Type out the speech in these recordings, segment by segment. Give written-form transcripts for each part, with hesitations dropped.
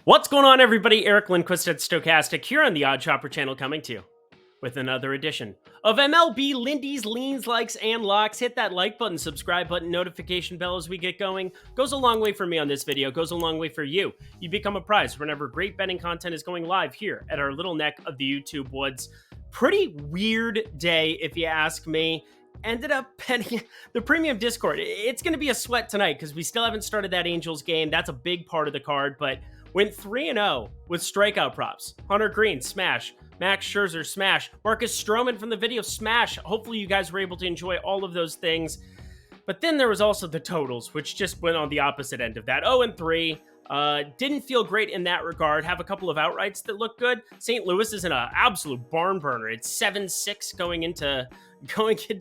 What's going on, everybody? Eric Lindquist at Stochastic here on the Odd Chopper channel, coming to you with another edition of MLB Lindy's Leans, Likes, and Locks. Hit that like button, subscribe button, notification bell as we get going. Goes a long way for me on this video, goes a long way for you. You become a prize whenever great betting content is going live here at our little neck of the YouTube woods. Pretty weird day, if you ask me. Ended up betting the premium Discord. It's going to be a sweat tonight because we still haven't started that Angels game. That's a big part of the card, but went 3-0 with strikeout props. Hunter Green, smash. Max Scherzer, smash. Marcus Stroman from the video, smash. Hopefully you guys were able to enjoy all of those things. But then there was also the totals, which just went on the opposite end of that. 0-3. Didn't feel great in that regard. Have a couple of outrights that look good. St. Louis is in an absolute barn burner. It's 7-6 going into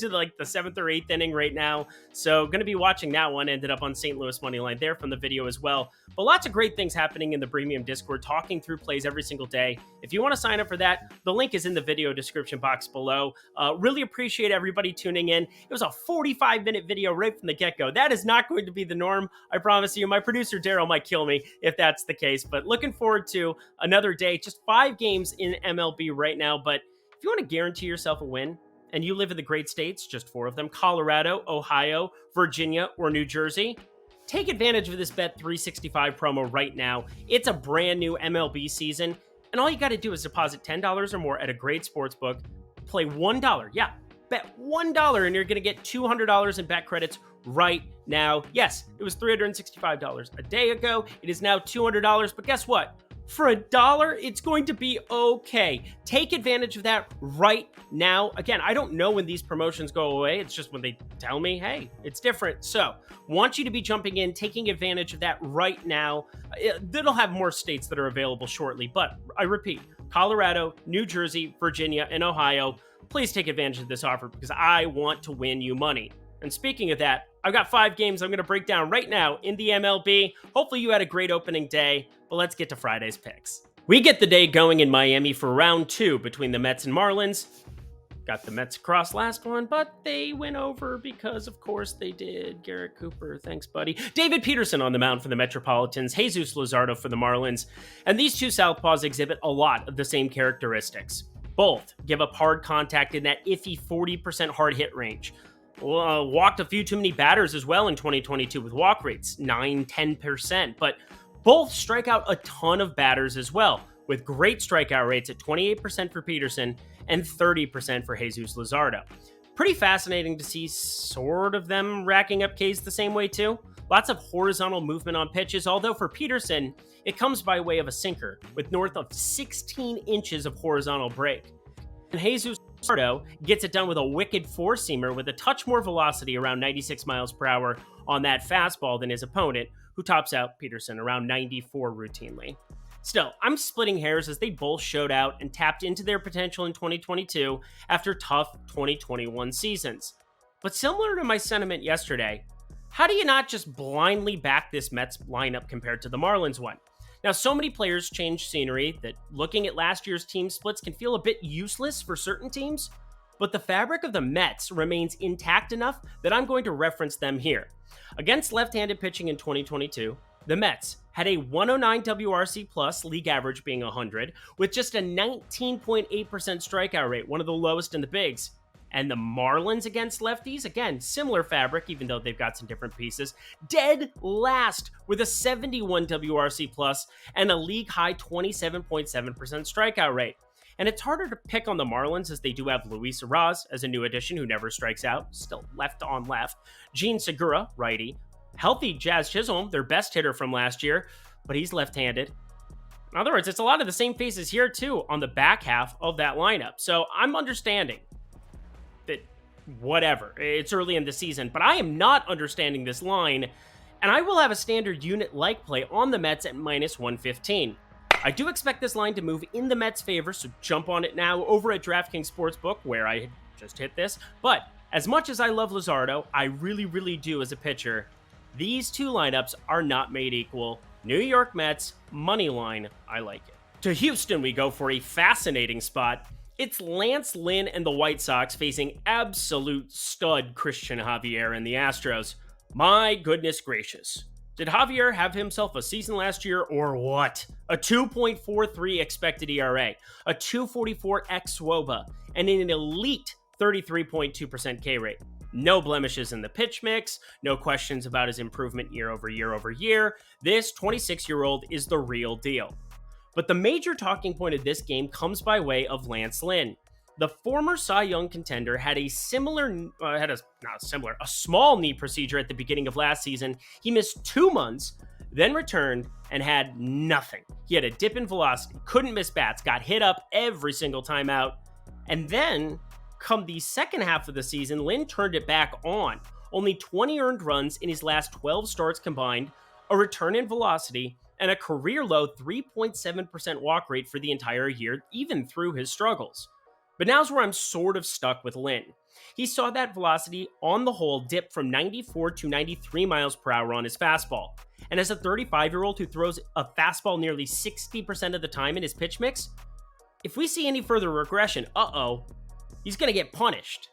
like the 7th or 8th inning right now. So going to be watching that one. Ended up on St. Louis money line there from the video as well. But lots of great things happening in the premium Discord, talking through plays every single day. If you want to sign up for that, the link is in the video description box below. Really appreciate everybody tuning in. It was a 45-minute video right from the get-go. That is not going to be the norm, I promise you. My producer Daryl might kill me if that's the case, but looking forward to another day. Just 5 games in MLB right now, but if you want to guarantee yourself a win, and you live in the great states, just 4 of them, Colorado, Ohio, Virginia, or New Jersey, take advantage of this Bet365 promo right now. It's a brand new MLB season, and all you got to do is deposit $10 or more at a great sports book, play $1. Yeah, bet $1, and you're going to get $200 in bet credits right now. Yes, it was $365 a day ago. It is now $200, but guess what? For $1, it's going to be okay. Take advantage of that right now. Again, I don't know when these promotions go away. It's just when they tell me, hey, it's different. So, want you to be jumping in, taking advantage of that right now. It'll have more states that are available shortly, but I repeat, Colorado, New Jersey, Virginia, and Ohio, please take advantage of this offer because I want to win you money. And speaking of that, I've got 5 games I'm going to break down right now in the MLB. Hopefully you had a great opening day, but let's get to Friday's picks. We get the day going in Miami for round 2 between the Mets and Marlins. Got the Mets across last one, but they went over because, of course, they did. Garrett Cooper, thanks, buddy. David Peterson on the mound for the Metropolitans. Jesus Luzardo for the Marlins. And these two southpaws exhibit a lot of the same characteristics. Both give up hard contact in that iffy 40% hard hit range. Walked a few too many batters as well in 2022 with walk rates, 9-10%, but both strike out a ton of batters as well, with great strikeout rates at 28% for Peterson and 30% for Jesus Luzardo. Pretty fascinating to see sort of them racking up Ks the same way too. Lots of horizontal movement on pitches, although for Peterson, it comes by way of a sinker with north of 16 inches of horizontal break. And Jesus Luzardo gets it done with a wicked 4-seamer with a touch more velocity, around 96 miles per hour on that fastball than his opponent, who tops out Peterson around 94 routinely. Still, I'm splitting hairs as they both showed out and tapped into their potential in 2022 after tough 2021 seasons. But similar to my sentiment yesterday, how do you not just blindly back this Mets lineup compared to the Marlins one? Now, so many players change scenery that looking at last year's team splits can feel a bit useless for certain teams, but the fabric of the Mets remains intact enough that I'm going to reference them here. Against left-handed pitching in 2022, the Mets had a 109 WRC plus, league average being 100, with just a 19.8% strikeout rate, one of the lowest in the bigs. And the Marlins against lefties, again, similar fabric, even though they've got some different pieces, dead last with a 71 WRC plus and a league-high 27.7% strikeout rate. And it's harder to pick on the Marlins as they do have Luis Arraez as a new addition who never strikes out, still left on left. Gene Segura, righty. Healthy Jazz Chisholm, their best hitter from last year, but he's left-handed. In other words, it's a lot of the same faces here too on the back half of that lineup. So I'm understanding that whatever, it's early in the season, but I am not understanding this line, and I will have a standard unit like play on the Mets at minus 115. I do expect this line to move in the Mets' favor, so jump on it now over at DraftKings Sportsbook, where I just hit this. But as much as I love Luzardo, I really do as a pitcher, these two lineups are not made equal. New York Mets, money line, I like it. To Houston we go for a fascinating spot. It's Lance Lynn and the White Sox facing absolute stud Christian Javier and the Astros. My goodness gracious. Did Javier have himself a season last year or what? A 2.43 expected ERA, a 244 xWOBA, and an elite 33.2% K rate. No blemishes in the pitch mix, no questions about his improvement year over year. This 26-year-old is the real deal. But the major talking point of this game comes by way of Lance Lynn. The former Cy Young contender had a small knee procedure at the beginning of last season. He missed 2 months, then returned and had nothing. He had a dip in velocity, couldn't miss bats, got hit up every single time out. And then, come the second half of the season, Lynn turned it back on. Only 20 earned runs in his last 12 starts combined, a return in velocity, and a career-low 3.7% walk rate for the entire year, even through his struggles. But now's where I'm sort of stuck with Lynn. He saw that velocity on the whole dip from 94 to 93 miles per hour on his fastball. And as a 35-year-old who throws a fastball nearly 60% of the time in his pitch mix, if we see any further regression, he's going to get punished.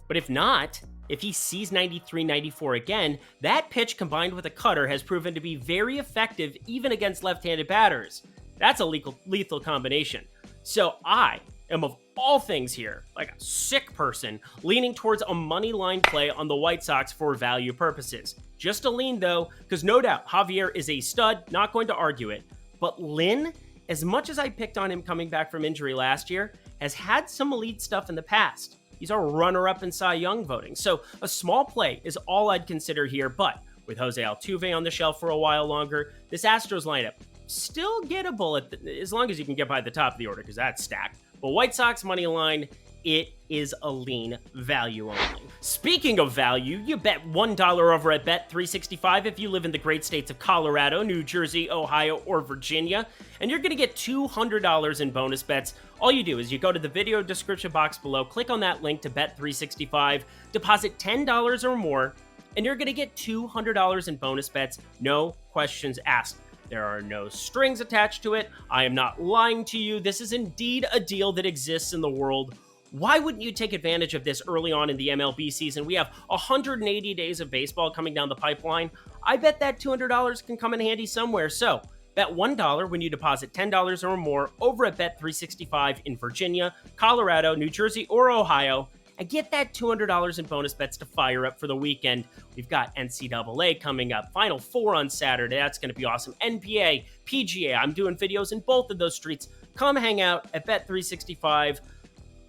But if not, if he sees 93, 94 again, that pitch combined with a cutter has proven to be very effective even against left-handed batters. That's a lethal combination. So I am, of all things here, like a sick person, leaning towards a money line play on the White Sox for value purposes. Just a lean though, because no doubt Javier is a stud, not going to argue it. But Lynn, as much as I picked on him coming back from injury last year, has had some elite stuff in the past. He's a runner-up in Cy Young voting, so a small play is all I'd consider here, but with Jose Altuve on the shelf for a while longer, this Astros lineup still gettable as long as you can get by the top of the order, because that's stacked. But White Sox money line, it is a lean value only. Speaking of value, you bet $1 over at Bet365 if you live in the great states of Colorado, New Jersey, Ohio, or Virginia, and you're going to get $200 in bonus bets. All you do is you go to the video description box below, click on that link to Bet365, deposit $10 or more, and you're going to get $200 in bonus bets, no questions asked. There are no strings attached to it. I am not lying to you. This is indeed a deal that exists in the world. Why wouldn't you take advantage of this early on in the MLB season? We have 180 days of baseball coming down the pipeline. I bet that $200 can come in handy somewhere. So bet $1 when you deposit $10 or more over at Bet365 in Virginia, Colorado, New Jersey, or Ohio, and get that $200 in bonus bets to fire up for the weekend. We've got NCAA coming up, Final Four on Saturday. That's going to be awesome. NBA, PGA. I'm doing videos in both of those streets. Come hang out at Bet365.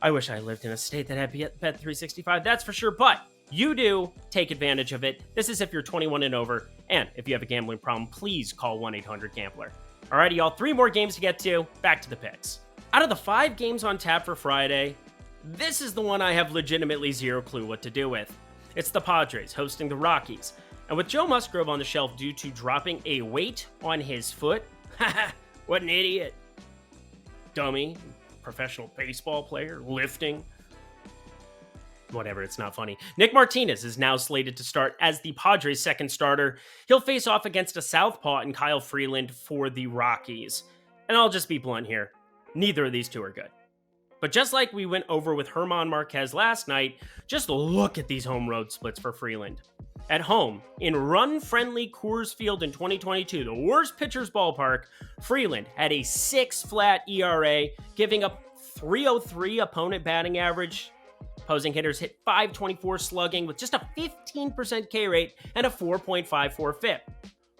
I wish I lived in a state that had Bet365, that's for sure, but you do take advantage of it. This is if you're 21 and over, and if you have a gambling problem, please call 1-800-GAMBLER. Alrighty, y'all, 3 more games to get to. Back to the picks. Out of the 5 games on tap for Friday, this is the one I have legitimately zero clue what to do with. It's the Padres hosting the Rockies. And with Joe Musgrove on the shelf due to dropping a weight on his foot, what an idiot. Dummy, professional baseball player, lifting. Whatever, it's not funny. Nick Martinez is now slated to start as the Padres' second starter. He'll face off against a southpaw in Kyle Freeland for the Rockies. And I'll just be blunt here. Neither of these two are good. But just like we went over with German Marquez last night, just look at these home road splits for Freeland. At home, in run-friendly Coors Field in 2022, the worst pitcher's ballpark, Freeland had a 6-flat ERA, giving up .303 opponent batting average. Opposing hitters hit .524 slugging with just a 15% K rate and a 4.54 FIP.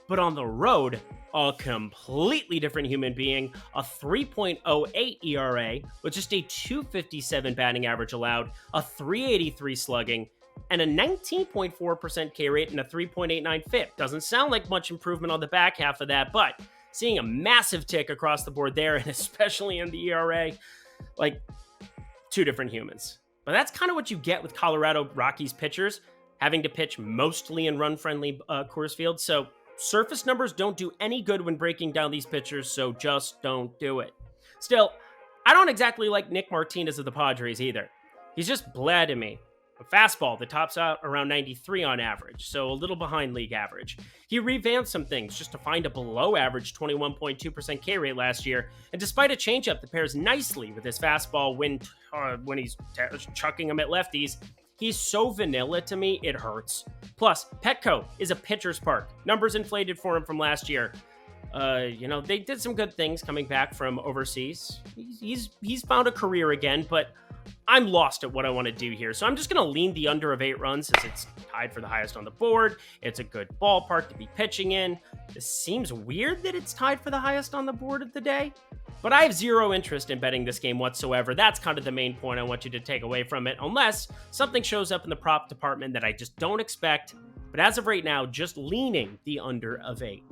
But on the road, a completely different human being, a 3.08 ERA with just a 257 batting average allowed, a 383 slugging, and a 19.4% K rate and a 3.89 FIP. Doesn't sound like much improvement on the back half of that, but seeing a massive tick across the board there, and especially in the ERA, like 2 different humans. But that's kind of what you get with Colorado Rockies pitchers, having to pitch mostly in run-friendly Coors Field. So surface numbers don't do any good when breaking down these pitchers, so just don't do it. Still, I don't exactly like Nick Martinez of the Padres either. He's just blah to me. A fastball that tops out around 93 on average, so a little behind league average. He revamped some things just to find a below average 21.2% K rate last year, and despite a changeup that pairs nicely with his fastball when he's chucking them at lefties, He's so vanilla to me, it hurts. Plus, Petco is a pitcher's park. Numbers inflated for him from last year. They did some good things coming back from overseas. He's found a career again, but I'm lost at what I want to do here. So I'm just going to lean the under of 8 runs since it's tied for the highest on the board. It's a good ballpark to be pitching in. This seems weird that it's tied for the highest on the board of the day, but I have zero interest in betting this game whatsoever. That's kind of the main point I want you to take away from it, unless something shows up in the prop department that I just don't expect. But as of right now, just leaning the under of 8.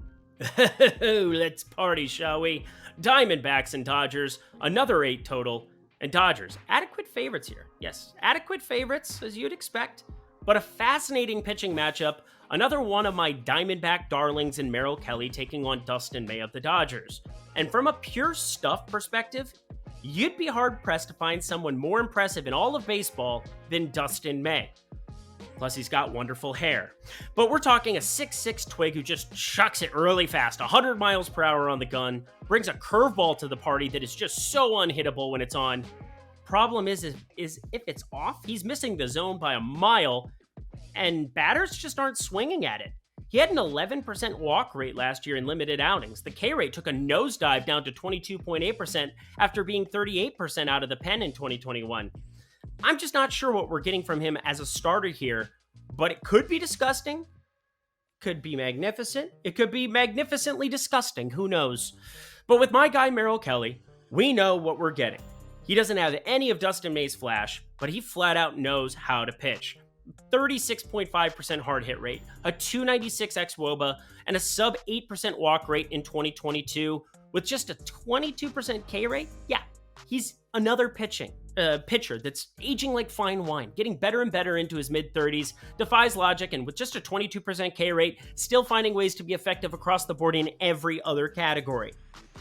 Let's party, shall we? Diamondbacks and Dodgers, another 8 total. And Dodgers, adequate favorites here. Yes, adequate favorites, as you'd expect. But a fascinating pitching matchup. Another one of my Diamondback darlings in Merrill Kelly taking on Dustin May of the Dodgers. And from a pure stuff perspective, you'd be hard-pressed to find someone more impressive in all of baseball than Dustin May. Plus, he's got wonderful hair. But we're talking a 6'6" twig who just chucks it really fast, 100 miles per hour on the gun, brings a curveball to the party that is just so unhittable when it's on. Problem is if it's off, he's missing the zone by a mile, and batters just aren't swinging at it. He had an 11% walk rate last year in limited outings. The K rate took a nosedive down to 22.8% after being 38% out of the pen in 2021. I'm just not sure what we're getting from him as a starter here, but it could be disgusting, could be magnificent, it could be magnificently disgusting, who knows. But with my guy Merrill Kelly, we know what we're getting. He doesn't have any of Dustin May's flash, but he flat out knows how to pitch. 36.5% hard hit rate, a 296 xwOBA, and a sub 8% walk rate in 2022 with just a 22% K rate. Yeah, he's another pitcher that's aging like fine wine, getting better and better into his mid-30s, defies logic, and with just a 22% K rate, still finding ways to be effective across the board in every other category.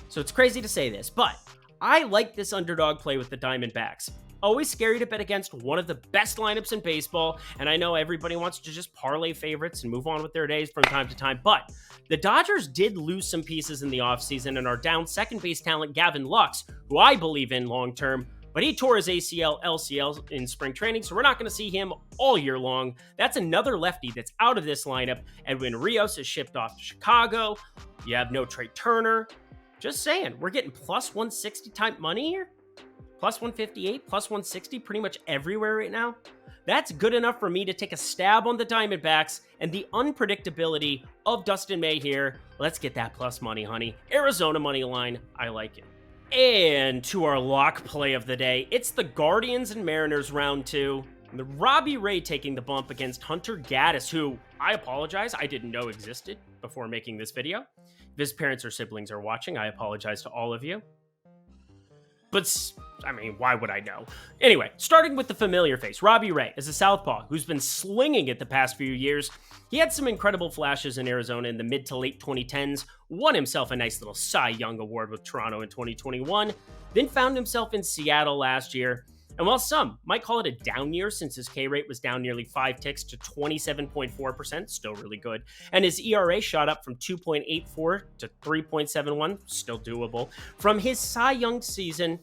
So it's crazy to say this, but I like this underdog play with the Diamondbacks. Always scary to bet against one of the best lineups in baseball, and I know everybody wants to just parlay favorites and move on with their days from time to time, but the Dodgers did lose some pieces in the offseason and are down second base talent Gavin Lux, who I believe in long-term, but he tore his ACL, LCL in spring training, so we're not going to see him all year long. That's another lefty that's out of this lineup. Edwin Rios is shipped off to Chicago. You have no Trey Turner. Just saying, we're getting plus 160 type money here. Plus 158, plus 160 pretty much everywhere right now. That's good enough for me to take a stab on the Diamondbacks and the unpredictability of Dustin May here. Let's get that plus money, honey. Arizona money line, I like it. And to our lock play of the day, it's the Guardians and Mariners round 2. The Robbie Ray taking the bump against Hunter Gaddis, who, I apologize, I didn't know existed before making this video. If his parents or siblings are watching, I apologize to all of you. But, I mean, why would I know? Anyway, starting with the familiar face, Robbie Ray is a southpaw who's been slinging it the past few years. He had some incredible flashes in Arizona in the mid to late 2010s, won himself a nice little Cy Young award with Toronto in 2021, then found himself in Seattle last year. And while some might call it a down year since his K rate was down nearly 5 ticks to 27.4%, still really good, and his ERA shot up from 2.84 to 3.71, still doable. From his Cy Young season,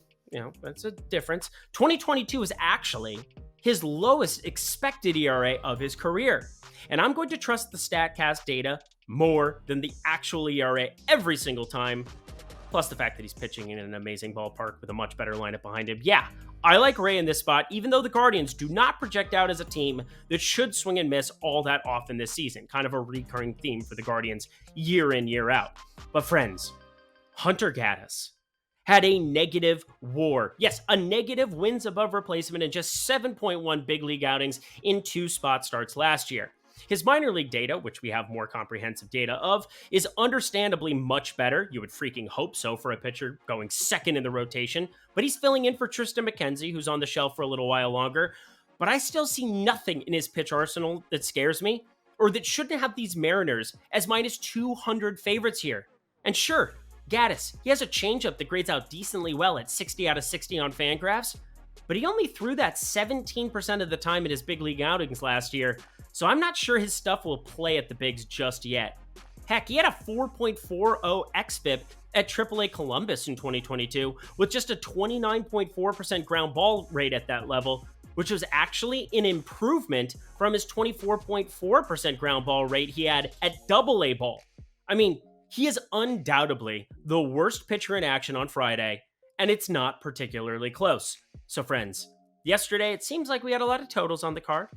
that's a difference. 2022 is actually his lowest expected ERA of his career. And I'm going to trust the StatCast data more than the actual ERA every single time. Plus the fact that he's pitching in an amazing ballpark with a much better lineup behind him. Yeah, I like Ray in this spot, even though the Guardians do not project out as a team that should swing and miss all that often this season. Kind of a recurring theme for the Guardians year in, year out. But friends, Hunter Gaddis had a negative WAR. Yes, a negative wins above replacement in just 7.1 big league outings in 2 spot starts last year. His minor league data, which we have more comprehensive data of, is understandably much better. You would freaking hope so for a pitcher going second in the rotation, but he's filling in for Tristan McKenzie, who's on the shelf for a little while longer. But I still see nothing in his pitch arsenal that scares me, or that shouldn't have these Mariners as minus 200 favorites here. And sure, Gaddis, he has a changeup that grades out decently well at 60 out of 60 on Fangraphs, but he only threw that 17% of the time in his big league outings last year, so I'm not sure his stuff will play at the bigs just yet. Heck, he had a 4.40 xFIP at AAA Columbus in 2022 with just a 29.4% ground ball rate at that level, which was actually an improvement from his 24.4% ground ball rate he had at AA ball. I mean, he is undoubtedly the worst pitcher in action on Friday, and it's not particularly close. So friends, yesterday it seems like we had a lot of totals on the card.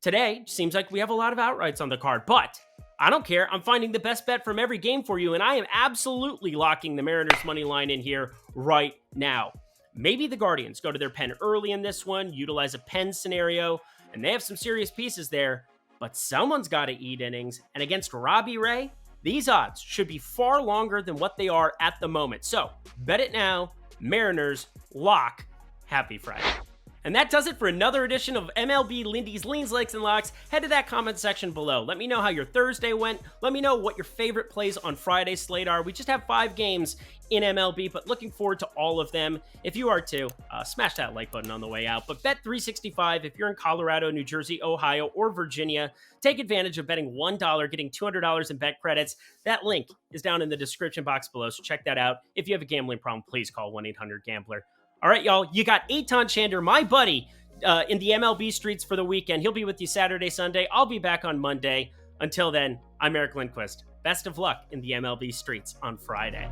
Today seems like we have a lot of outrights on the card, but I don't care. I'm finding the best bet from every game for you, and I am absolutely locking the Mariners money line in here right now. Maybe the Guardians go to their pen early in this one, utilize a pen scenario, and they have some serious pieces there, but someone's got to eat innings, and against Robbie Ray, these odds should be far longer than what they are at the moment. So, bet it now. Mariners, lock. Happy Friday. And that does it for another edition of MLB Lindy's Leans, Likes, and Locks. Head to that comment section below. Let me know how your Thursday went. Let me know what your favorite plays on Friday's slate are. We just have 5 games in MLB, but looking forward to all of them. If you are too, smash that like button on the way out. But bet $365 if you're in Colorado, New Jersey, Ohio, or Virginia. Take advantage of betting $1, getting $200 in bet credits. That link is down in the description box below, so check that out. If you have a gambling problem, please call 1-800-GAMBLER. All right, y'all, you got Eitan Shander, my buddy, in the MLB streets for the weekend. He'll be with you Saturday, Sunday. I'll be back on Monday. Until then, I'm Eric Lindquist. Best of luck in the MLB streets on Friday.